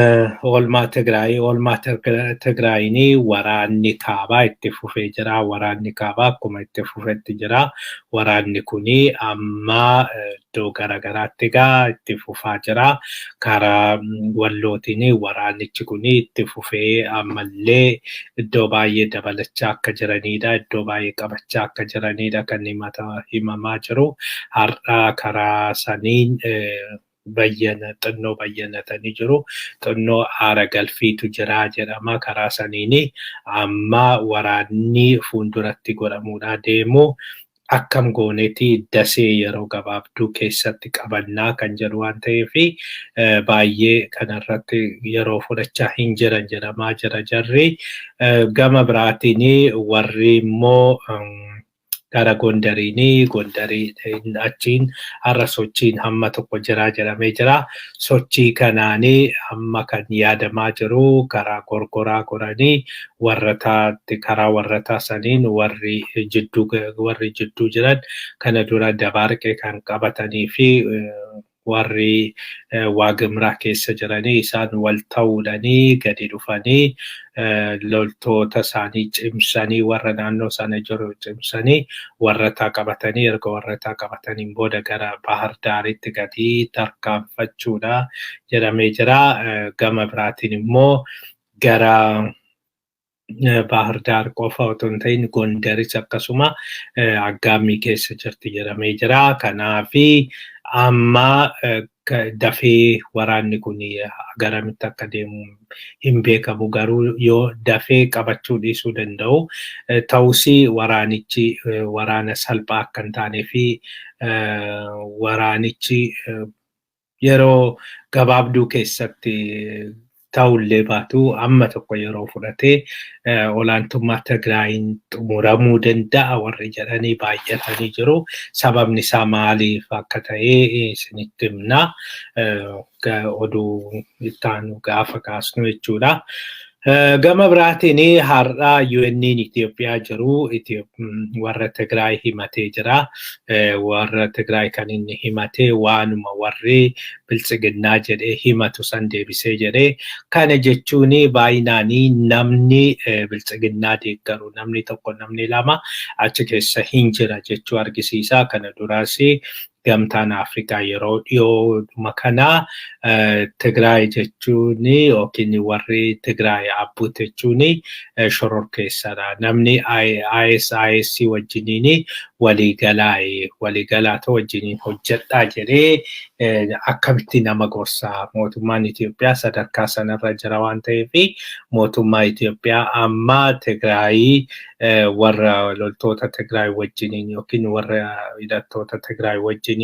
Oolmaa Tigraayinii waraanni kaabaa itti fufee jira. Waraanni kaabaa akkuma itti fufetti jira. Waraanni kuni amma iddoo garaagaraatti itti fufaa jira. Karaa wallootiin waraannichi kuni itti fufee ammallee iddoo baay'ee dabalachaa akka jiranidha. Iddoo baay'ee qabachaa akka jiranidha kan himamaa jiru. Har'a karaa saniin xinnoo bayyanatanii jiru. Xinnoo aara galfiitu jira jedhama karaa saniini. Amma waraanni fuulduratti godhamuudhaa deemu akkam gooneeti dasee yeroo gabaabduu keessatti qabannaa kan jedhu waan ta'eef baay'ee kanarratti yeroo fudhachaa hin jiran jedhamaa jira jarri. Gama biraatiin warri immoo gara Gondariin achiin har'a sochiin hamma tokko jira jedhamee jira. Sochii kanaanii amma kan yaadamaa jiru karaa gorgoraa godhanii karaa warrataa saniin warri jidduu jiran kana dura dabaarqee kan qabatanii fi warri Waagimraa keessa jiranii isaan wal ta'uudhanii gadi dhufanii loltoota isaanii cimsanii warra naannoo sana jiru cimsanii warrataa qabatanii erga warrataa qabataniin booda gara Bahar Daaritti gadi tarkaanfachuudha jedhamee jira. Gama biraatiin immoo gara Bahar Daar qofa otoo hin ta'in Gondaris akkasuma aggaammii keessa jirti jedhamee jira. Kanaafi amma dafee waraanni kun garamitti akka deemu hin beekamu garuu yoo dafee qabachuu dhiisuu danda'u ta'us waraanichi waraana salphaa akka hin taanee fi waraanichi yeroo gabaabduu keessatti ta'ullee baatu amma tokko yeroo fudhatee olaantummaa Tigraayin xumuramuu danda'a warri jedhanii baay'atanii jiru. Sababni isaa maaliif akka ta'e isinitti himna oduu itti aanu gaafa kaasnu jechuudha. Gama biraatiin har'a UN'n Ethiopiyaa jiru warra Tigraay himatee jira. Warra Tigraay kan inni himatee waanuma warri biltsiginnaa jedhee himatu san deebisee jedhee kana jechuun baay'inaan namni biltsiginnaa deeggaru namni tokko namni lama achi keessa hin jira jechuu argisiisa. Kana duraas gamtaan Afrikaa yeroo dhiyoodhuma kana Tigraay jechuun yookiin warri Tigraay abbuut jechuun shororkeessadha. Namni IS wajjiniin waliigalaatoo wajjiniin hojjedhaa jedhee akkamitti nama gorsaa. Mootummaan Itoophiyaa sadarkaa sanarra jira waan ta'eef mootummaa Itoophiyaa amma Tigraay warra loltoota Tigraay wajjiniin yookiin warra hidhattoota Tigraay wajjiniin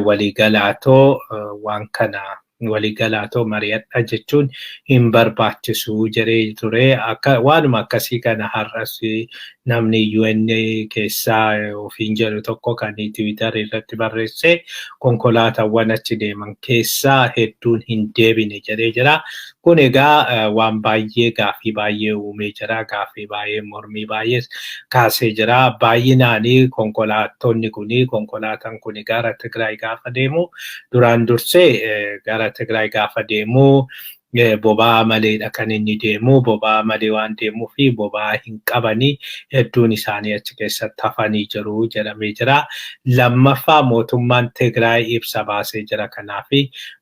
waliigalaatoo waan kana waliigalaatoo mari'adha jechuun hin barbaachisu jedhee ture. Waanuma akkasii kana har'as namni UN keessaa ofiin jedhu tokko kan Twitter irratti barreesse konkolaataawwan achi deeman keessaa hedduun hin deebine jedhee jira. Kun egaa waan baay'ee gaaffii baay'ee uumee jira. Gaaffii baay'ee mormii baay'ee kaasee jira. Baay'inaan konkolaataan kun gara Tigraay gaafa deemu duraan dursee gara Tigraay gaafa deemu boba'aa maleedha kan inni deemu. Boba'aa malee waan deemuu fi boba'aa hin qabanii hedduun isaanii achi keessatti hafanii jiru jedhamee jira. Lammaffaa mootummaan Tigraay ibsa baasee jira. Kanaaf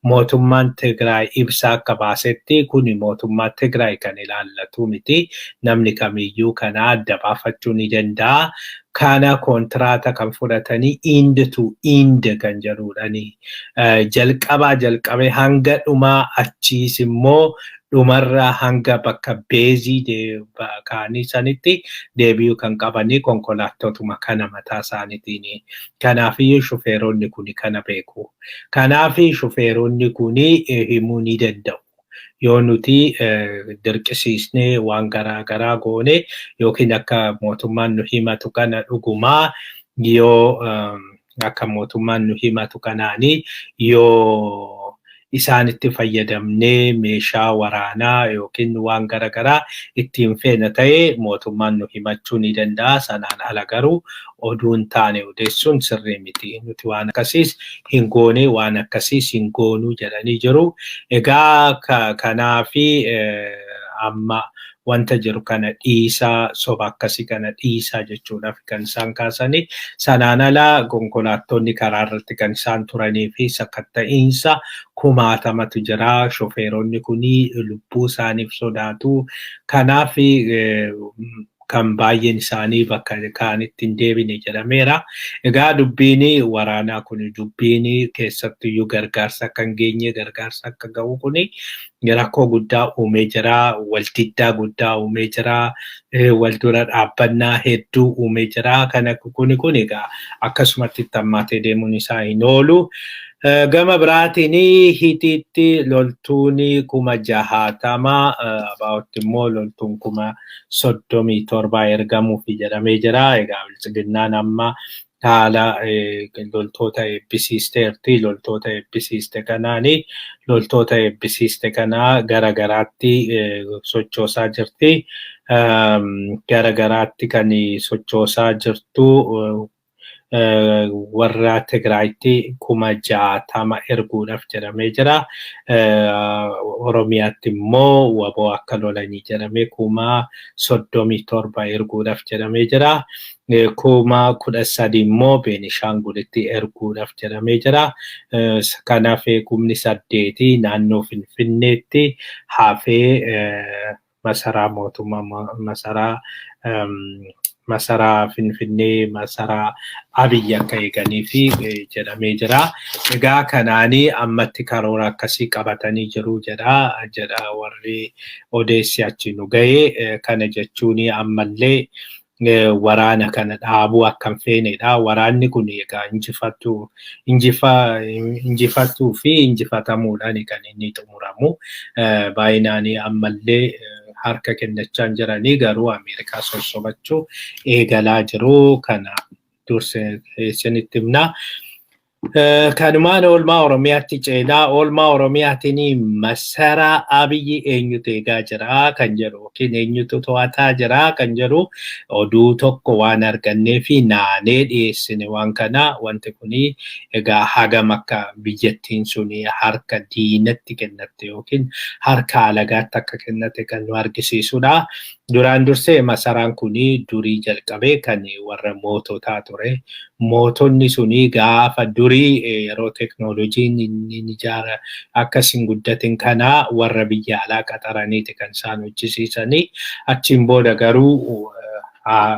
mootummaan Tigraay ibsa akka baasetti kun mootummaa Tigraay kan ilaallatu miti. Namni kamiyyuu kana adda baafachuu ni danda'a. Kana kontraata kan fudhatanii ind kan jedhudhani. Jalqabee hanga dhumaa achiis immoo dhumarraa hanga bakka beezii kaanii sanitti deebi'uu kan qabanii konkolaattotuma kana mataa isaaniitiin. Kanaafiyyuu shufeeronni kun kana beeku. Kanaafi shufeeronni kun himuu ni danda'u. Yoo nuti dirqisiisnee waan garaagaraa goone yookiin akka mootummaan nu himatu kana dhugumaa yoo akka mootummaan nu himatu kanaanii yoo isaanitti fayyadamnee meeshaa waraanaa yookiin waan garagaraa ittiin feena ta'e mootummaan nu himachuu ni danda'a. Sanaan ala garuu oduun taane odeessuun sirrii miti. Nuti waan akkasiis hin goone waan akkasiis hin goonuu jedhanii jiru. Egaa kanaafi amma wanta jiru kana dhiisaa soba akkasii kana dhiisaa jechuudhaaf kan isaan kaasanii. Sanaan ala konkolaattonni karaa irratti kan isaan turanii fi sakatta'iinsa kumaatamatu jira. Shofeeronni kuni lubbuu isaaniif sodaatu. Kanaaf kan baay'een isaanii bakka kaanitti hin deebine jedhameera. Egaa dubbiin waraanaa kun dubbiin keessattuyyuu gargaarsa akka hin geenye gargaarsa akka ga'u kuni rakkoo guddaa uumee jira. Waldiddaa guddaa uumee jira. Waldura dhaabbannaa hedduu uumee jira. Kana kun egaa akkasumatti hammaatee deemuun isaa hin oolu. Gama biraatiin hitiitti loltuun 60,000 abaa'otti immoo loltuun 37,000 ergamuuf jedhamee jira. Egaa bilchiginnaan amma haala loltoota eebbisiisteerti. Loltoota eebbisiiste kanaani loltoota eebbisiiste kanaa garagaraatti sochoosaa jirti. Garagaraatti kan sochoosaa jirtu warra Tigraayitti 60,000 erguudhaaf jedhamee jira. Oromiyaatti immoo waboo akka lolanii jedhamee 37,000 erguudhaaf jedhamee jira. 13,000 immoo Beenishaangulitti erguudhaaf jedhamee jira. Kanaaf 8,000 naannoo Finfinneetti hafee masaraa mootummaa masaraa Finfinnee masaraa Abiyyi akka eeganii fi jedhamee jira. Egaa kanaanii ammatti karoora akkasii qabatanii jiru jedha warri odeessi achi nu ga'e. Kana jechuun ammallee waraana kana dhaabuu akka hin feenedha. Waraanni kun egaa injifattuu fi injifatamuudhaan kan inni xumuramu. Baay'inaan ammallee harka kennachaa jiranii garuu Ameerikaa sossobachuu eegalaa jiru. Kana dursee isinitti himna. Kanumaan oolmaa Oromiyaatti ceelaa. Oolmaa Oromiyaatiin masaraa Abiyyi eenyutu eegaa jira kan jedhu yookiin eenyutu to'ataa jira kan jedhu oduu tokko waan argannee fi naanee dhiyeessine waan kana. Wanti kuni egaa hagam akka biyyattiin suni harka diinatti kennatte yookiin harka alagaatti akka kennate kan nu argisiisudha. Duraan dursee masaraan kuni durii jalqabee kan warra moototaa ture. Mootonni suni gaafa durii yeroo teknooloojiin inni ijaara akkasiin guddatin kana warra biyya alaa qaxaraniiti kan isaan hojjisiisanii. Achiin booda garuu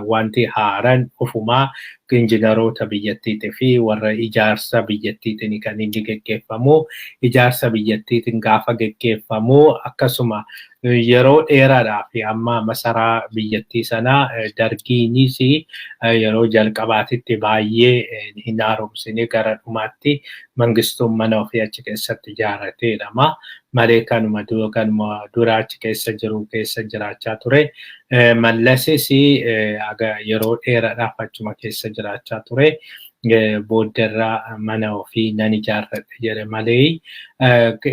wanti haaraan ofumaa injiinaroota biyyattiitii fi warra ijaarsa biyyattiitiin kan inni geggeeffamu. Ijaarsa biyyattiitiin gaafa geggeeffamu akkasuma yeroo dheeraadhaaf amma masaraa biyyattii sanaa dargiinis yeroo jalqabaatitti baay'ee hin haaromsine gara dhumaatti mangistuun mana ofii achi keessatti ijaarrateedhama. Malee kanuma dura achi keessa jiru keessa jiraachaa ture. Mallasis yeroo dheeraadhaaf achuma keessa jiraachaa ture. Booddarraa mana ofii nan ijaarradhe jedhe malee.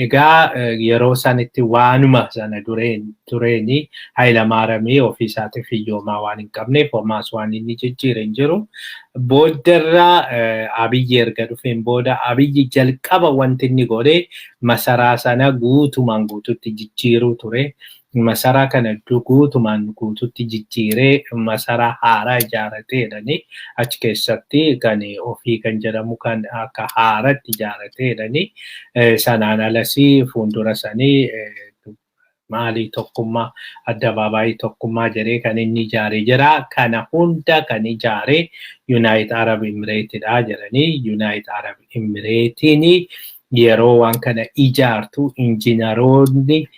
Egaa yeroo sanitti waanuma sana tureeni Hayilamaariyaamii ofii isaatiif hiyyoomaa waan hin qabneef homaas waan inni jijjiire hin jiru. Booddarraa Abiyyi erga dhufeen booda Abiyyi jalqaba wanti inni godhe masaraa sana guutumaan guututti jijjiiruu ture. Masaraa kana guutumaan guututti jijjiiree masaraa haaraa ijaarrateedhani. Achi keessatti kan ofii kan jedhamu kan akka haaraatti ijaarrateedhani. Sanaan alas fuuldura sanii maalii tokkummaa addabaabaayii tokkummaa jedhee kan inni ijaaree jira. Kana hunda kan ijaare Yuunaayitid Arab Imireetidha jedhanii. Yuunaayitid Arab Imireetiin yeroo waan kana ijaartu injiinaroonni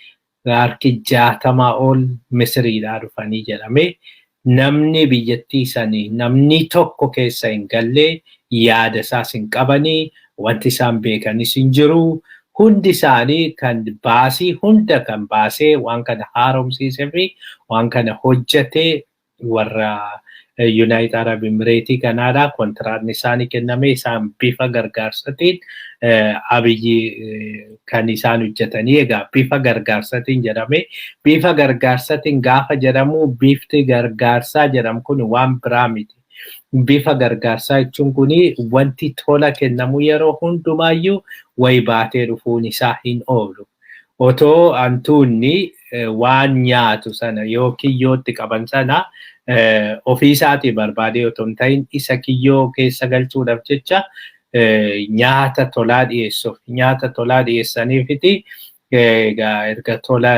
harki 60 ol Misiriidhaa dhufanii jedhame. Namni biyyattii sanii namni tokko keessa hin galle yaada isaas hin qabanii wanti isaan beekanis hin jiru. Hundi isaanii kan baasii hunda kan baasee waan kana haaromsiisee fi waan kana hojjete warra United Arab Emirates Canada kontiraan isaanii kenname isaan bifa gargaarsatiin abiyyi kan isaan hojjetanii egaa bifa gargaarsatiin jedhame bifa gargaarsatiin gaafa jedhamu bifti gargaarsaa jedhamu kun waan biraa miti. Bifa gargaarsaa jechuun kuni wanti tola kennamu yeroo hundumaayyuu wayi baatee dhufuun isaa hin oolu. Otoo antuunni waan nyaatu sana yoo kiyyootti qaban sana ofiisaatii barbaadee otoo hin ta'in isa kiyyoo keessa galchuudhaaf jecha nyaata tolaa dhiyeessuuf nyaata tolaa dhiyeessaniifiti erga tola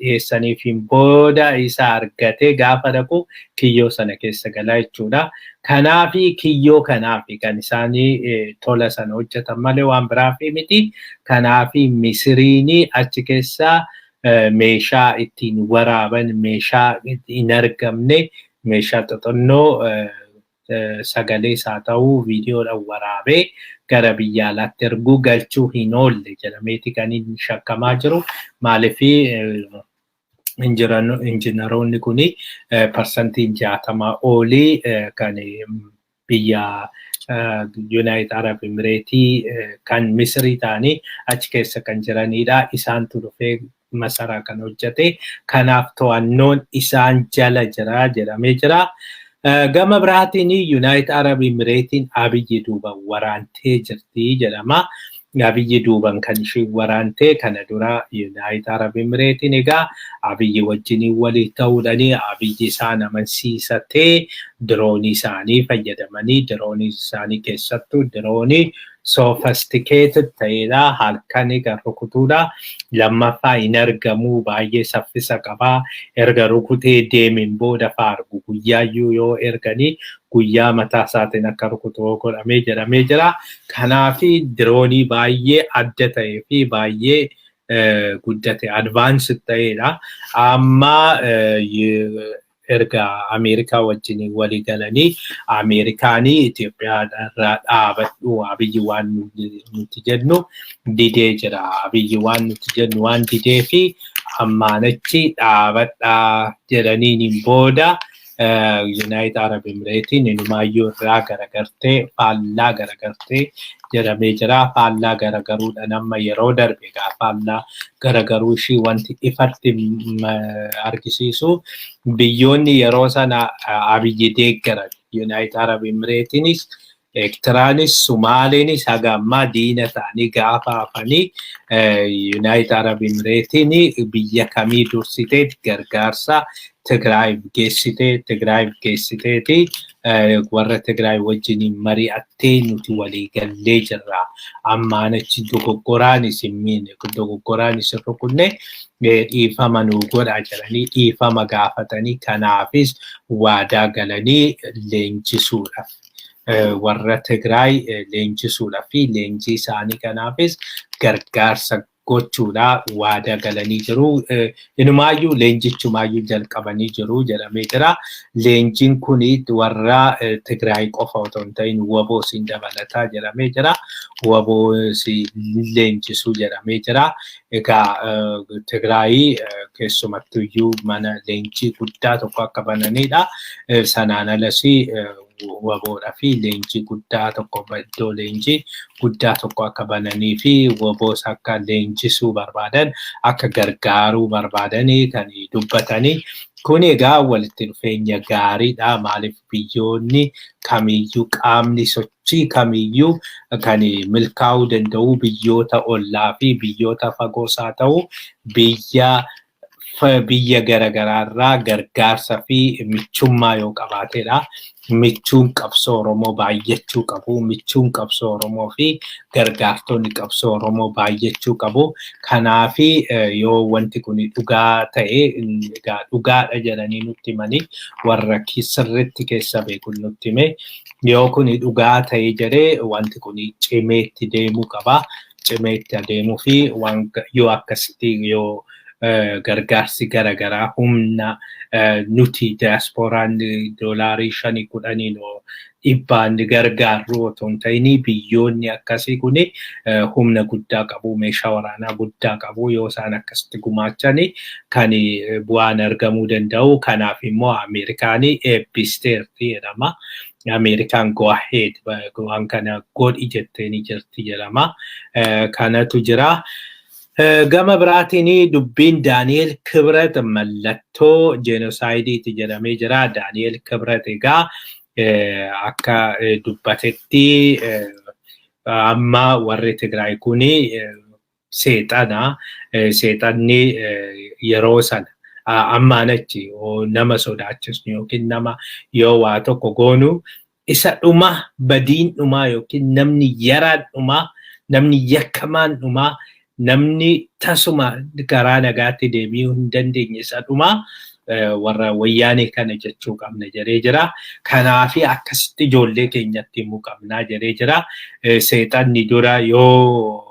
dhiyeessaniifiin booda isa argatee gaafa dhaqu kiyyoo sana keessa galaa jechuudha. Kanaafi kiyyoo kanaafi kan isaanii tola sana hojjetan malee waan biraafi miti. Kanaafi Misiriin achi keessaa meeshaa ittiin waraaban meeshaa hin argamne meeshaa xoxonnoo sagalee isaa ta'uu viidiyoodhaan waraabee gara biyya alaatti erguu galchuu hin oolle jedhameeti kan inni shakkamaa jiru. Maaliif injiinaroonni kuni parsantiin 60 olii kan biyya United Arab Emirates kan Misrii ta'anii achi keessa kan jiranidha. Isaantu dhufee masaraa kan hojjete. Kanaaf to'annoon isaan jala jira jedhamee jira. Gama biraatiin United Arab Emirates abiyyi duuban waraantee jirti jedhama. Abiyyi duuban kan ishee waraantee kana dura United Arab Emirates egaa abiyyi wajjin walii ta'uudhaan abiyyi isaan amansiisatee diroonii isaanii fayyadamanii diroonii isaanii keessattuu diroonii sophisticated ta'edha. Halkan kan rukutuudha. Lammaffaa hin argamu baay'ee saffisa qabaa. Erga rukutee deemin booda faargu guyyaayyuu yoo erganii guyyaa mataa isaatiin akka rukutu godhamee jedhamee jira. Kanaafi diroonii baay'ee adda ta'ee fi baay'ee guddate advanced ta'edha. Amma erga Ameerikaa wajjin walii galanii Ameerikaanii Itoophiyaa irraa dhaabadhu abiyyi waan nuti jennu didee jira. Abiyyi waan nuti jennu waan didee fi ammaanachi dhaabadhaa jedhaniin booda United Arab Emirates inumaayyuu irraa garagartee faallaa garagartee jedhamee jira. Faallaa garagaruudhaan amma yeroo darbe faallaa garagaruu ishii wanti ifatti argisiisu biyyoonni yeroo sana abiyyi deeggaran United Arab Emirates Ektiraanis Sumaaliinis haga ammaa diina ta'anii gaafa hafanii United Arab Emirates biyya kamii dursitee gargaarsa Tigraay geessiteeti warra Tigraay wajjin mari'attee nuti walii gallee jirra. Ammaan achi dogoggoraanis hin miine dogoggoraanis rukunne dhiifama nuu godhaa jedhanii dhiifama gaafatanii kanaafis waadaa galanii leenjisuudhaaf. Warra Tigraay leenjisuudhaaf fi leenjii isaanii kanaafis gargaarsa gochuudha waadaa galanii jiru. Inumaayyuu leenjichumaayyuu jalqabanii jiru jedhamee jira. Leenjiin kuni warra Tigraay qofa otoo hin ta'in WBOs dabalataa jedhamee jira. WBOs leenjisuu jedhamee jira. Egaa Tigraay keessumattuyyuu mana leenjii guddaa tokko akka bananidha. Sanaan alas WBOdhaa fi leenjii guddaa tokko iddoo leenjii guddaa tokko akka bananii fi WBOs akka leenjisuu barbaadan akka gargaaruu barbaadanii kan dubbatanii. Kun egaa walitti dhufeenya gaariidha. Maaliif biyyoonni kamiyyuu qaamni sochii kamiyyuu kan milkaa'uu danda'u biyyoota ollaa fi biyyoota fagoos haa ta'u biyya garagaraarraa gargaarsa fi michummaa yoo qabaatedha. Michuun qabsoo Oromoo baay'achuu qabu. Michuun qabsoo Oromoo fi gargaartonni qabsoo Oromoo baay'achuu qabu. Kanaafi yoo wanti kun dhugaa ta'e dhugaadha jedhanii nutti himanii warra sirriitti keessa beekun nutti hime. Yoo kun dhugaa ta'e jedhee wanti kun cimeetti deemuu qaba. Cimeetti adeemuu fi yoo akkasitti yoo gargaarsi garagaraa humna nuti diasporaan doolaarii 5-10 dhibbaan gargaarru otoo hin ta'in biyyoonni akkasii kuni humna guddaa qabu, meeshaa waraanaa guddaa qabu yoo isaan akkasitti gumaachani kan bu'aan argamuu danda'u. Kanaaf immoo Ameerikaanii eebbisteerti jedhama. American go ahead waan kana godhi jetteeni jirti jedhama. Kanatu jira. Gama biraatiin dubbiin Daani'el Kibret mallattoo genocideeti jedhamee jira. Daani'el Kibret egaa akka dubbatetti amma warri Tigraay kuni seexana. Seexanni yeroo sana ammaan achi nama sodaachisnu yookiin nama yoo waa tokko goonu isa dhuma badiin dhuma yookiin namni yaraan dhuma, namni yakkamaan dhuma, namni tasuma karaa nagaatti deebi'uu hin dandeenye isa dhuma warra wayyaanee kana jechuu qabna jedhee jira. Kanaafi akkasitti ijoollee keenyatti himuu qabnaa jedhee jira. Seexanni dura yoo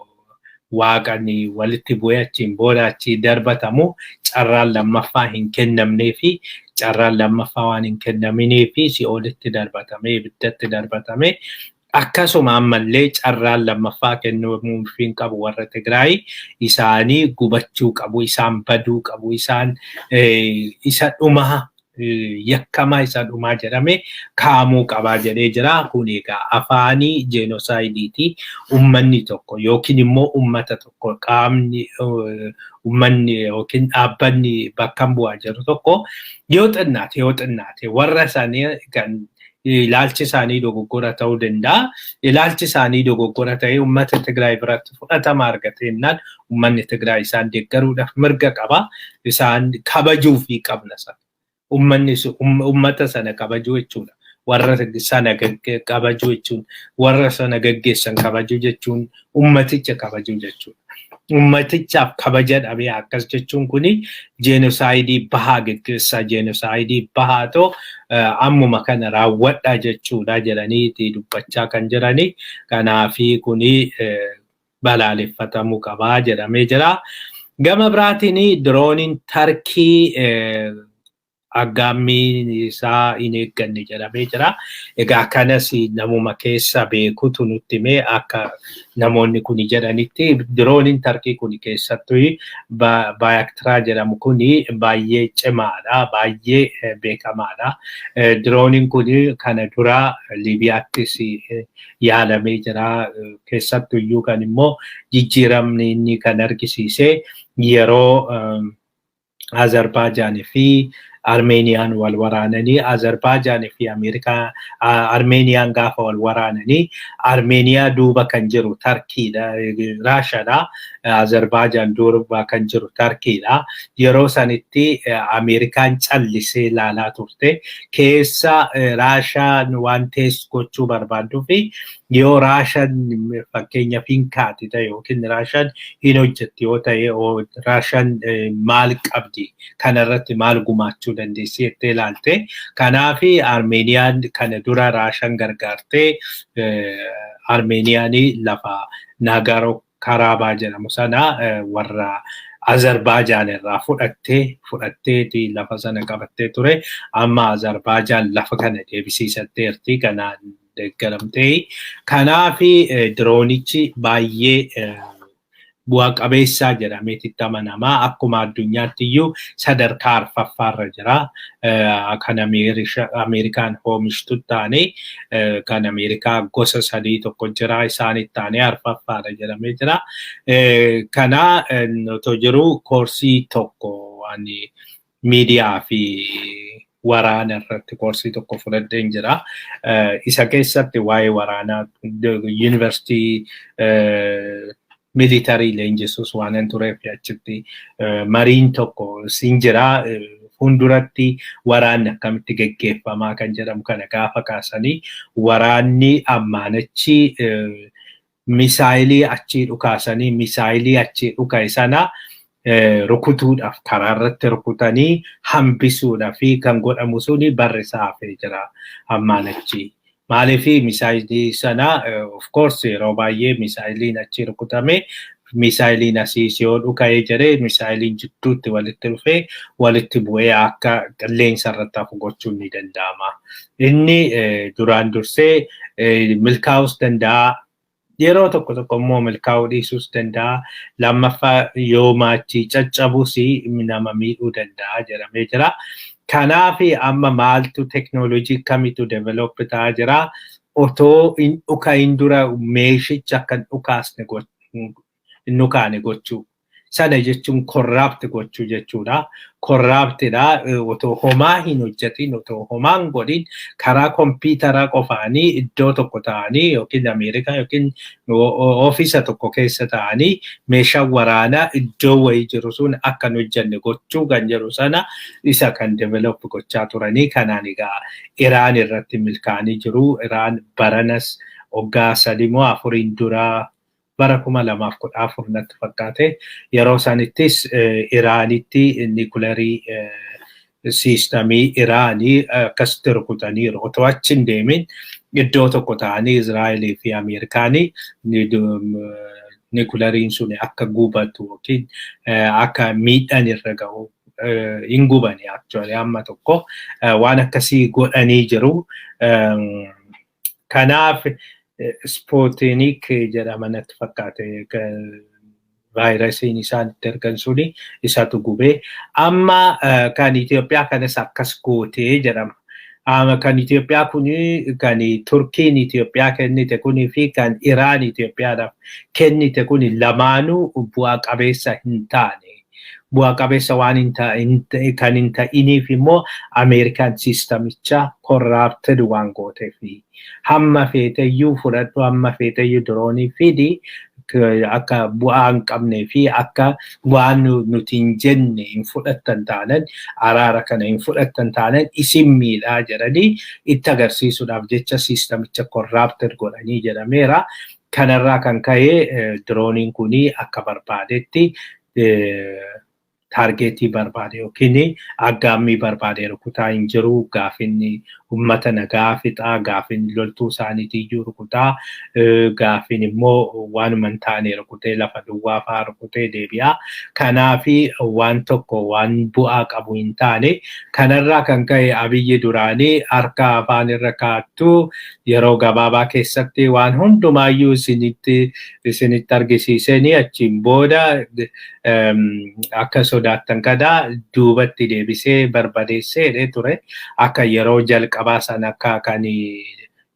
waaqani walitti bu'ee achiin booda achii darbatamu carraan lammaffaa hin kennamnee fi carraan lammaffaa waan hin kennaminee fi si'oolitti darbatame, ibiddatti darbatame. Akkasuma ammallee carraan lammaffaa kennamuu hin qabu warra Tigraay isaanii gubachuu qabu, isaan baduu qabu, isaan isa dhumaa yakkamaa isa dhumaa jedhame kaamuu qabaa jedhee jira. Kun egaa afaanii genocideeti. Ummanni tokko yookiin immoo ummata tokko qaamni ummanni yookiin dhaabbanni bakka bu'aa jiru tokko yoo xinnaate warra isaanii kan ilaalchi isaanii dogoggora ta'uu danda'a. Ilaalchi isaanii dogoggora ta'ee ummata Tigraay biratti fudhatama argateennan ummanni Tigraay isaan deeggaruudhaaf mirga qaba. Isaan kabajuu fi qabna sana. Ummanni ummata sana kabajuu jechuudha. Warra sana kabajuu jechuun, warra sana gaggeessan kabajuu jechuun, ummaticha kabajuu jechuudha. Ummatichaaf kabaja dhabee akkas jechuun kuni genocideii bahaa gaggeessaa, genocideii bahaa too ammuma kana raawwadhaa jechuudha jedhanii dubbachaa kan jirani. Kanaafi kuni balaaleffatamuu qabaa jedhamee jira. Gama biraatiin dirooniin Tarkii aggaammiin isaa hin eegganne jedhamee jira. Egaa kanas namuma keessa beekutu nutti himee akka namoonni kuni jedhanitti dirooniin Tarkii kuni keessattuu Bayraktaar jedhamu kuni baay'ee cimaadha, baay'ee beekamaadha. Dirooniin kuni kana dura Liibiyaattis yaalamee jira. Keessattuu iyyuu kan immoo jijjiiramni inni kan argisiise yeroo Azerbaaijaanii fi Armeeniyaan wal waraananii, Azerbaaijaanii fi Armeeniyaan gaafa wal waraananii, Armeeniyaa duuba kan jiru Tarkiidha, Raashaadha. Azerbaijaan duuba kan jiru Tarkiidha. Yeroo sanitti Ameerikaan callisee ilaalaa turte. Keessa Raashaan waan teessu gochuu barbaaduu fi yoo Raashaan fakkeenyaaf hin kaati ta'e yookiin Raashaan hin hojjetti yoo ta'e Raashaan maal qabdi kanarratti maal gumaachuu dandeessi jettee ilaalte. Kanaafi Armeeniyaan kana dura Raashaan gargaartee Armeeniyaan lafa Nagorno Karabakh jedhamu sana warra Azerbaijaan irraa fudhattee lafa sana qabattee ture. Amma Azerbaijaan lafa kana deebisiisatteerti kanaan deeggaramtee. Kanaafi diroonichi baay'ee bu'aa qabeessaa jedhameeti amanamaa. Akkuma addunyaatti iyyuu sadarkaa arfaffaarra jira. Kan Ameerikaan oomishtu taane kan Ameerikaa gosa sadii tokko jira. Isaanitti taane arfaffaarra jedhamee jira. Kana otoo jiru koorsii tokko waan miidiyaa fi waraana irratti koorsii tokko fudhadheen jira. Isa keessatti waa'ee waraanaa yuunivarsiitii military leenjisuus waan tureef achitti mariin tokko siin jira. Funduratti waraanni akkamitti geggeeffamaa kan jedhamu kana gaafa kaasanii waraanni ammaanachi misaayilii achii dhukaasanii misaayilii achii dhukae sana rukutuudhaaf karaa irratti rukutanii hambisuudhaaf kan godhamu suni barrisaa hafee jira ammaanachi. Maaliif misaayilii sana of course yeroo baay'ee misaayiliin achii rukutame misaayiliin asiisiyoo dhuka'ee jiree misaayiliin jidduutti walitti dhufee walitti bu'ee akka qilleensa irratti hafu gochuun ni danda'ama. Inni duraan dursee milkaa'uus danda'a. Yeroo tokko tokko immoo milkaa'uu dhiisuus danda'a. Lammaffaa yoo maachii caccabuus nama miidhuu danda'a jedhamee jira. Kanaaf amma maaltu teknooloojii kamitu develop ta'aa jira. Otoo dhukaa'in dura meeshicha akkan dhukaasne nukaane gochuu. Sana jechuun corrupt gochuu jechuudha. Corruptidha. Otoo homaa hin hojjetin, otoo homaan godhin karaa kompiitaraa qofaanii iddoo tokko ta'anii yookiin Ameerikaa yookiin ofiisa tokko keessa ta'anii meeshaa waraanaa iddoo wayii jiru sun akka hin hojjenne gochuu kan jedhu sana isa kan develop gochaa turanii kanaan egaa Iraan irratti milkaa'anii jiru. Iraan baranas waggaa 3-4 dura bara 2014 natti fakkaate yeroo sanittis Iraanitti nuclearii siistamii Iraanii akkasitti rukutaniiru. Otoo achi hin deemin iddoo tokko ta'anii Israa'elii fi Ameerikaanii nucleariin sun akka gubatu yookiin akka miidhaan irra ga'u hin gubani actually amma tokko waan akkasii godhanii jiru. Kanaaf Sputnik jedhama natti fakkaate vaayirasiin isaan itti ergan suni isatu gubee. Amma kan Itoophiyaa kanas akkas gootee jedhama. Kan Itoophiyaa kuni kan Turkiin Itoophiyaa kennite kunii fi kan Iraan Itoophiyaadhaaf kennite kuni lamaanuu bu'aa qabeessa hin taane. Bu'aa qabeessa waan kan hin ta'iniif immoo Ameerikaan siistamicha corrupted waan gooteefi. Hamma feeteyyuu fudhadhu, hamma feeteyyuu diroonii fidi akka bu'aa hin qabnee fi akka waan nuti hin jenne hin fudhattan taanan araara kana hin fudhattan taanan isin miidhaa jedhanii itti agarsiisuudhaaf jecha siistamicha corrupted godhanii jedhameera. Kanarraa kan ka'e dirooniin kuni akka barbaadetti targeetii barbaade yookiin aggaammii barbaade rukutaa hin jiru. Gaafinni uummata nagaa fixaa, gaafinni loltuu isaaniitiyyuu rukutaa, gaafin immoo waanuma hin taane rukutee lafa duwwaa fa'aa rukutee deebi'a. Kanaafi waan tokko waan bu'aa qabu hin taane kanarraa kan ka'e Abiyyi duraanii harka afaan irra kaa'attu yeroo gabaabaa keessatti waan hundumaayyuu isinitti argisiisanii achiin booda akka sodaattan kana duubatti deebisee barbadeessee ture. Akka yeroo jalqabaa sana akka kan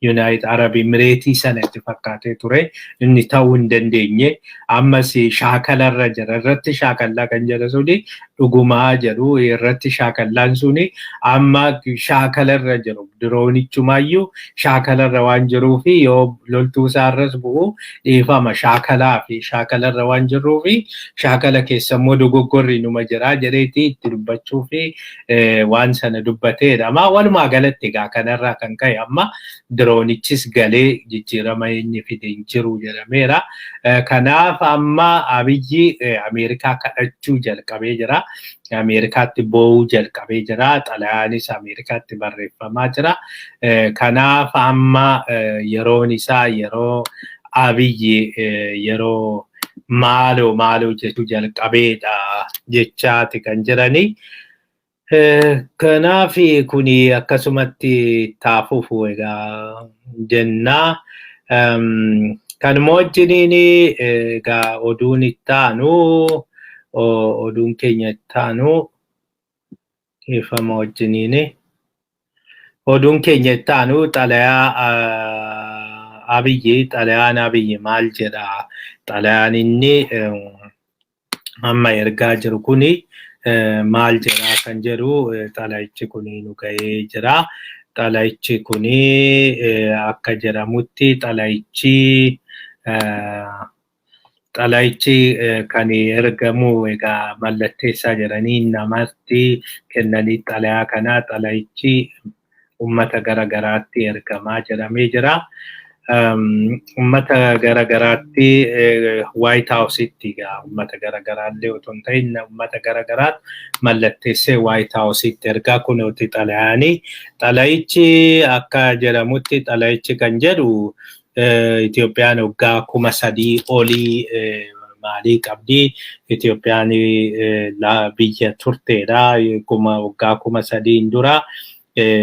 United Arab Emirates sana itti fakkaatee ture. Inni ta'uu hin dandeenye. Ammas shaakalarra jira. Irratti shaakallaa kan jedha suni dhugumaa jedhu irratti shaakallaan suni amma shaakalarra jiru. Diroonichumaayyuu shaakalarra waan jiruufi yoo loltuu isaarras bu'u dhiifama shaakalaa fi shaakalarra waan jiruufi shaakala keessa immoo dogoggorri numa jira jedheeti itti dubbachuu fi waan sana dubbateedha. Amma walumaa galatti egaa kanarraa kan ka'e amma diroonichis galee jijjiirama inni fide hin jiru jedhameera. Kanaaf amma Abiyyi Ameerikaa kadhachuu jalqabee jira. Ameerikaatti boo'uu jalqabee jira. Xalayaanis Ameerikaatti barreeffamaa jira. Kanaaf amma yeroon isaa yeroo Abiyyi yeroo maaloo jechuu jalqabeedha jechaati kan jirani. Kanaaf kuni akkasumatti taafuuf egaa jenna. Kanuma wajjiniin egaa oduun ittaanu oduun keenya ittaanu ifama wajjiniin oduun keenya ittaanu xalayaa xalayaan Abiyyi maal jedha? Xalayaan inni amma ergaa jiru kuni maal jedha kan jedhu xalayichi kuni nu ga'ee jira. Xalayichi kuni akka jedhamutti xalayichi kan ergamu egaa mallatteessaa jedhanii namatti kennanii xalayaa kana xalayichi uummata garagaraatti ergamaa jedhamee jira. Ummata garagaraatti White House'itti egaa ummata garagaraallee otoo hin ta'in ummata garagaraatti mallatteessee White House'itti ergaa kunuuti xalayaanii. Xalayichi akka jedhamutti xalayichi kan jedhu Itoophiyaan waggaa 3,000 olii maalii qabdi Itoophiyaan biyya turteedha waggaa 3,000 dura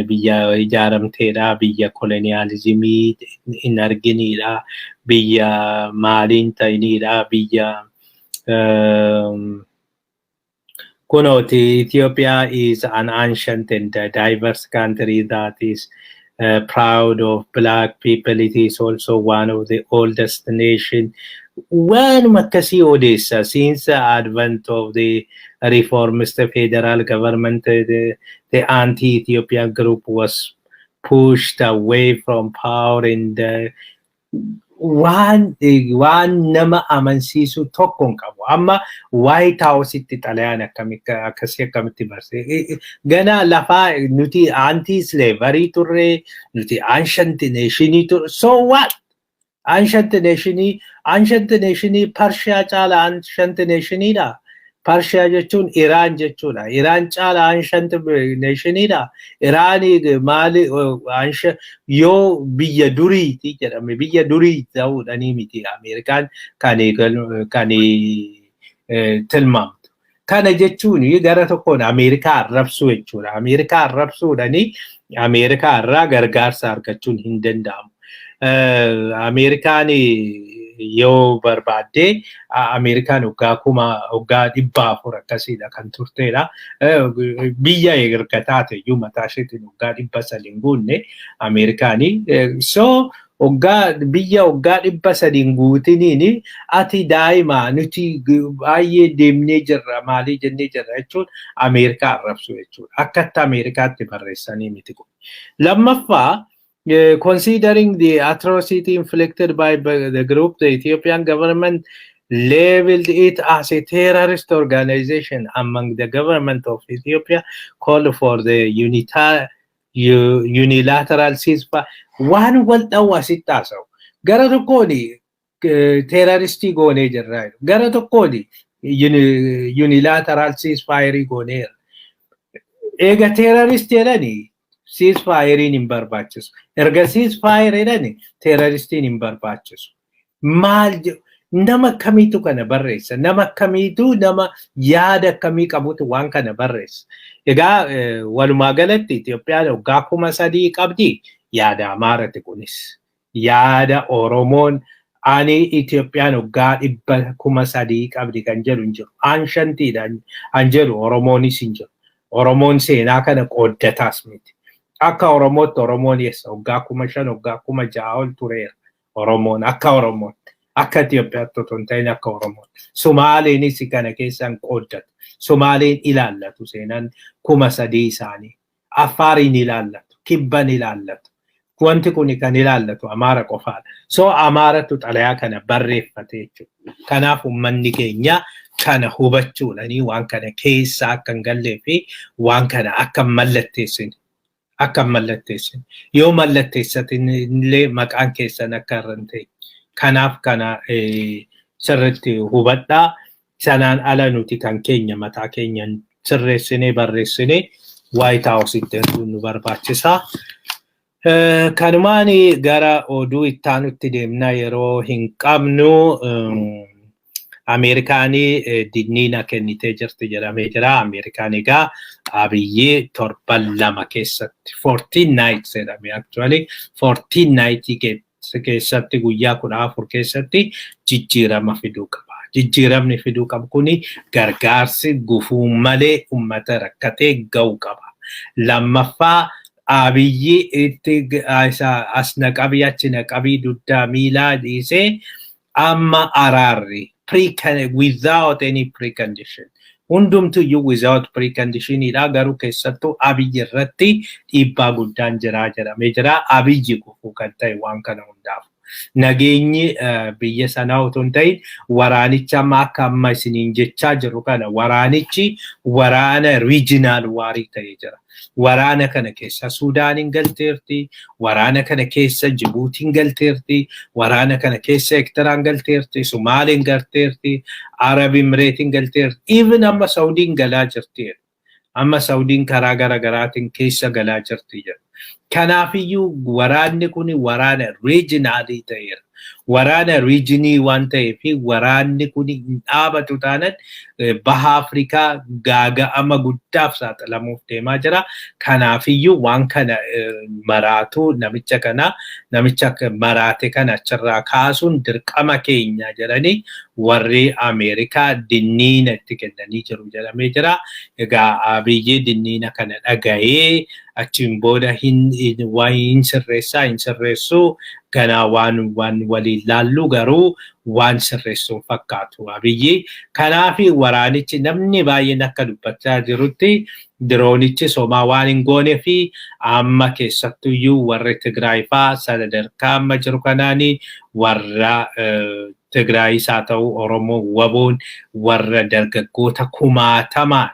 biyya ijaaramteedha biyya koloniyaalizimii hin arginidha biyya maaliin ta'inidha biyya Ethiopia is an ancient and diverse country that is proud of black people. It is also one of the oldest nation. When Makasi Odessa, since the advent of the reformist federal government, the anti-Ethiopian group was pushed away from power and waan nama amansiisu tokkoon qabu amma White House itti xalayaan akkamitti barse gana lafaa nuti anti-slavery turre nuti ancient nation turre so what ancient nation Persia caala ancient nationidha Persia jechuun Iran jechuudha Iran caala ancient nationidha Iran maali ancient yoo biyya duriiti jedhame biyya durii ta'uudhanii miti Ameerikaan kan tilmaamtu kana jechuun gara tokkoon Ameerikaa arrabsuu jechuudha Ameerikaa arrabsuudhanii Ameerikaa irraa gargaarsa argachuun hin danda'amu Ameerikaan yoo barbaadde Ameerikaan waggaa 400 akkasiidha kan turteedha biyya erga taate iyyuu mataa isheetiin waggaa 300 hin guunne Ameerikaanii so biyya waggaa 300 hin guutiniin ati daa'ima nuti baay'ee deemnee jirra maalii jennee jirra jechuun Ameerikaa arrabsu jechuudha akkatti Ameerikaatti barreessanii miti kun lammaffaa considering the atrocity inflicted by the group, the Ethiopian government labeled it as a terrorist organization among the government of Ethiopia, called for the unilateral ceasefire. One wal was tasaw. Gara tokkooni terroristi goone jirra. Gara tokkooni unilateral ceasefire goone. Ega terroristi jedhani ceasefire in barbaachisu erga ceasefire jedhani terroristiin hin barbaachisu maal nama kamiitu kana barreessa nama kamiitu nama yaada kamii qabutu waan kana barreessa egaa walumaa galatti Itoophiyaan waggaa 3,000 qabdi yaada Amaarati kunis yaada Oromoon ani Itoophiyaan waggaa 3,000 qabdi kan jedhu hin jiru ancient an jedhu Oromoonis hin jiru Oromoon seenaa kana qooddataas miti akka Oromootti Oromoon waggaa 5,000 waggaa 6,000 ol tureera Oromoon akka Oromoon akka Itoophiyaatti otoo hin ta'in akka Oromoon Sumaaleenis kana keessaan qooddatu Sumaaleen ilaallatu seenaan 3,000 isaanii Affaariin ilaallatu Kibban ilaallatu wanti kun kan ilaallatu Amaara qofaadha so Amaaratu xalayaa kana barreeffate jechuudha kanaaf uummanni keenya kana hubachuudhanii waan kana keessa akka hin gallee fi waan kana akka mallatteessin yoo mallatteessatin illee maqaan keessan akka irran ta'e kanaaf kana sirriitti hubadhaa sanaan ala nuti kan keenya mataa keenyan sirreessinee barreessinee White House itti nu barbaachisa kanumaan gara oduu ittaanutti deemna yeroo hin qabnu Ameerikaanii dinniina kennitee jirti jedhamee jira Ameerikaan egaa Abiyyi 7 keessatti 14 nights jedhame actually 14 nights keessatti guyyaa 14 keessatti jijjiirama fiduu qaba jijjiiramni fiduu qabu kuni gargaarsi gufuu malee ummata rakkatee ga'uu qaba lammaffaa Abiyyi itti as naqabii achi naqabii duddaa miilaa dhiisee amma araarri without any precondition hundumtuyyuu without precondition ira garuu keessattuu Abiyyi irratti dhiibbaa guddaan jedhamee jira Abiyyi gufuu kan ta'e waan kana hundaaf nageenyi biyya sanaa otoo hin ta'in waraanicha akka amma isiniin jechaa jiru kana waraanichi waraana regional waarii ta'ee jira waraana kana keessa Suudaanin galteerti waraana kana keessa Jibuutiin galteerti waraana kana keessa Ektiraan galteerti Sumaaleen galteerti Arab Emiratiin galteerti even amma Saudiin galaa jirti amma Saudiin karaa garaagaraatiin keessa galaa jirti jedhu Kanaafiyyuu waraanni kun waraana regionaalii ta'eera. Waraana regionii waan ta'eef waraanni kun hin dhaabatu taanaan baha Afrikaa gaaga'ama guddaaf saaxilamuuf deemaa jira. Kanaafiyyuu waan kana maraatu namicha maraate kana achirraa kaasuun dirqama keenya jedhanii warri Ameerikaa dinniina itti kennanii jiru jedhamee jira. Egaa Abiyyi dinniina kana dhaga'ee achiin booda hin sirreessu ganaa waan waliin laallu garuu waan sirreessuun fakkaatu Abiyyi. Kanaafi waraanichi namni baay'een akka dubbachaa jirutti diroonichi somaa waan hin goonee fi amma keessattuyyuu warri Tigraay fa'aa sadarkaa amma jiru kanaanii warra Tigraayis haa ta'u Oromoo waboon warra dargaggoota kumaatamaan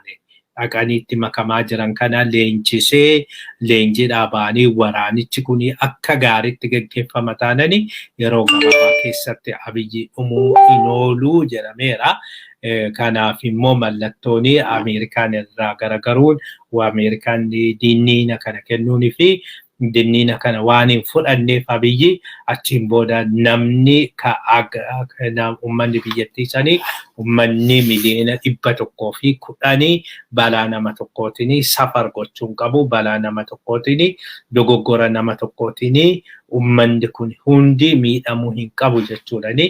dhaqaniitti makamaa jiran kana leenjisee leenjiidhaa ba'anii waraanichi kun akka gaariitti gaggeeffama taananii yeroo gabaabaa keessatti Abiyyi dhumuu hin ooluu jedhameera. Kanaaf immoo mallattoon Ameerikaan irraa garagaruun Ameerikaan dinniina kana kennuunii fi dinniina kana waan hin fudhanneef Abiyyi achiin booda namni uummanni biyyattii sanii uummanni miliyoona 110 balaa nama tokkootiin safar gochuun qabu balaa nama tokkootiin dogoggora nama tokkootiin uummanni kun hundi miidhamuu hin qabu jechuudhani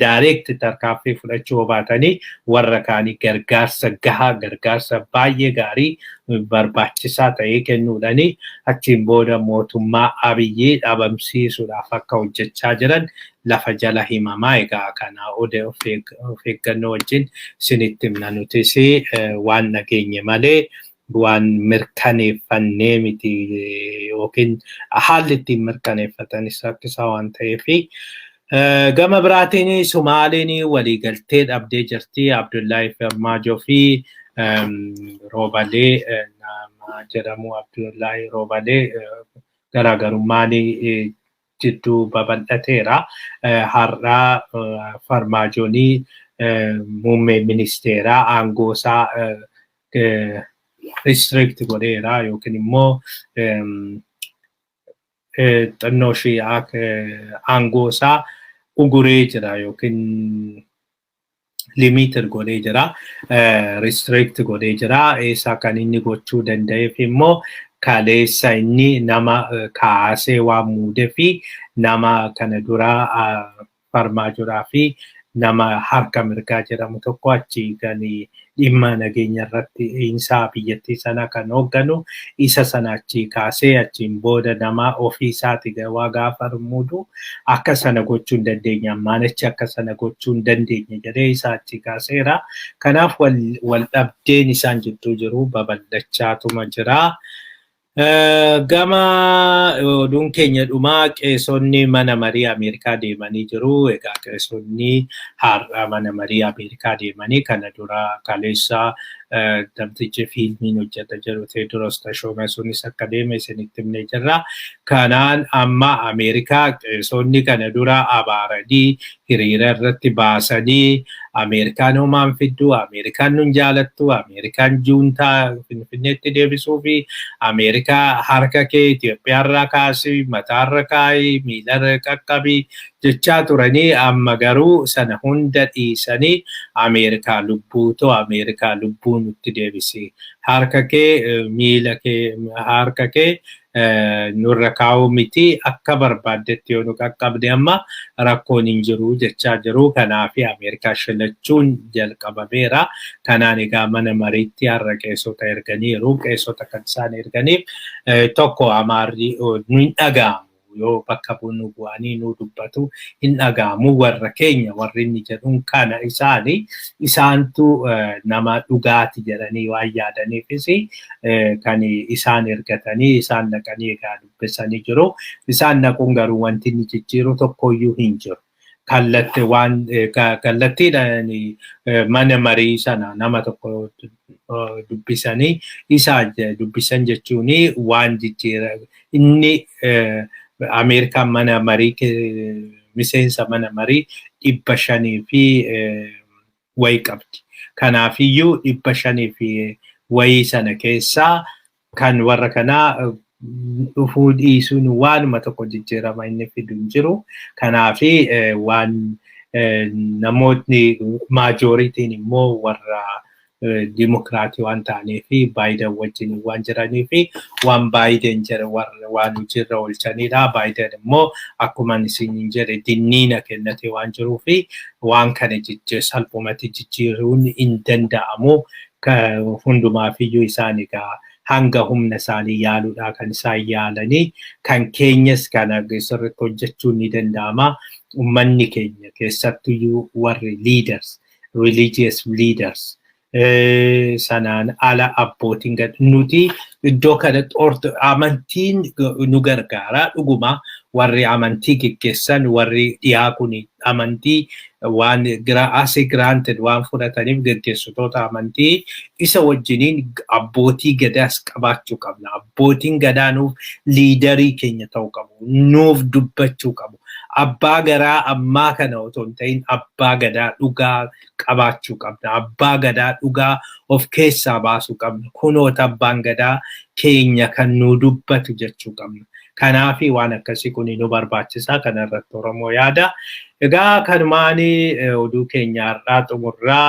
direct tarkaanfii fudhachuu baatanii warra kaanii gargaarsa gahaa gargaarsa baay'ee gaarii barbaachisaa ta'ee kennuudhani achiin booda mootummaa Abiyyi dhabamsiisuudhaaf akka hojjechaa jiran lafa jala himamaa. Egaa kana of eeggannoo wajjin isinitti himna nutis waan nageenye malee waan mirkaneeffannee miti yookiin haalli ittiin mirkaneeffatanis rakkisaa waan ta'eef gama biraatiin Somaaliin waliigaltee dhabdee jirti. Abdullaahi Farmaajoo fi Roobalee nama jedhamu Abdullaahi Roobalee garaagarummaan jidduu babal'ateera. Har'aa Farmaajoon muummee ministeeraa aangoosaa restrict godheera yookiin immoo xinnoo ishee aangoosaa uguree jira yookiin limited godhee jira restrict godhee jira. Isa kan inni gochuu danda'eef immoo kaleessa inni nama kaasee waan muude fi nama kana dura Farmaajoodhaa fi nama harka mirgaa jedhamu tokko achi kan dhimma nageenya irratti isaa biyyattii sana kan hoogganu isa sana achi kaasee achiin booda nama ofii isaati waa gaafa muudu akka sana gochuu hin dandeenya maanachi akka sana gochuu hin dandeenya jedhee isa achi kaaseera. Kanaaf wal dhabdeen isaan jidduu jiru babal'achaatuma jira. Gama oduun keenya dhumaa qeessonni mana marii Ameerikaa deemanii jiru. Egaa qeessonni har'a mana marii Ameerikaa deemanii kana dura kaleessa namtichi fiilmiin hojjeta jiru Teediroos Tashoomee sunis akka deeme isinitti himnee jirra. Kanaan amma Ameerikaa qeessonni kana dura abaaranii hiriira irratti baasanii Ameerikaan homaan fiddu, Ameerikaan nun jaalattu, Ameerikaan juuntaa Finfinneetti deebisuu fi Ameerikaa harka kee Itoophiyaarraa kaasii, mataarra kaayii, miilarra qaqqabii jechaa turanii amma garuu sana hunda dhiisanii Ameerikaa lubbuutoo Ameerikaa lubbuu nutti deebisi. Harka kee miila kee harka kee nurra kaa'uu miti akka barbaaddetti yoo nu qaqqabde amma rakkoon hin jiru jechaa jiru. Kanaaf Ameerikaa shilachuun jalqabameera. Kanaan egaa mana mariitti har'a qeessota erganiiru. Qeessota kan isaan erganiif tokko Amaarri nu hin dhaga'amu. Yoo bakka bunu bu'anii nu dubbatu hin dhaga'amu. Warra keenya warri inni jedhuun kana isaantu nama dhugaati jedhanii waan yaadaniifis kan isaan ergatanii isaan dhaqanii egaa dubbisanii jiru. Isaan dhaquun garuu wanti inni jijjiiru tokkoyyuu hin jiru. Kallattiidhaan mana marii sana nama tokko dubbisanii isa dubbisan jechuun waan jijjiira inni Ameerikaan mana marii miseensa mana marii 500 fi wayii qabdi. Kanaafiyyuu 500 fi wayii sana keessaa kan warra kanaa dhufuu dhiisuun waanuma tokko jijjiirama inni fidu hin jiru. Kanaafi waan namootni maajoritiin immoo warra dimokiraatii waan ta'aniifi Baayiden wajjin waan jiraniifi waan Baayiden jedhe waan hojiirra oolchanidha. Baayiden immoo akkuma isin jedhe dinniina kennate waan jiruufi waan kana salphumatti jijjiiruun hin danda'amu. Hundumaafiyyuu isaan egaa hanga humna isaanii yaaluudha kan isaan yaalanii, kan keenyas kana sirriitti hojjechuun ni danda'ama. Uummanni keenya keessattuyyuu warri leaders, religious leaders sanaan ala abbootiin nuti iddoo kanatti amantiin nu gargaara. Dhuguma warri amantii geggeessan warri dhiyaa kun amantii waan asii granted waan fudhataniif geggeessitoota amantii isa wajjiniin abbootii gadaas qabaachuu qabna. Abbootiin gadaa nuuf liidarii keenya ta'uu qabu. Nuuf dubbachuu qabu. Abbaa gadaa ammaa kana otoo hin ta'in abbaa gadaa dhugaa qabaachuu qabna. Abbaa gadaa dhugaa of keessaa baasuu qabna. Kunoota abbaan gadaa keenya kan nu dubbatu jechuu qabna. Kanaafi waan akkasii kun nu barbaachisaa. Kanarratti Oromoo yaada. Egaa kanumaanii oduu keenya har'aa xumurraa.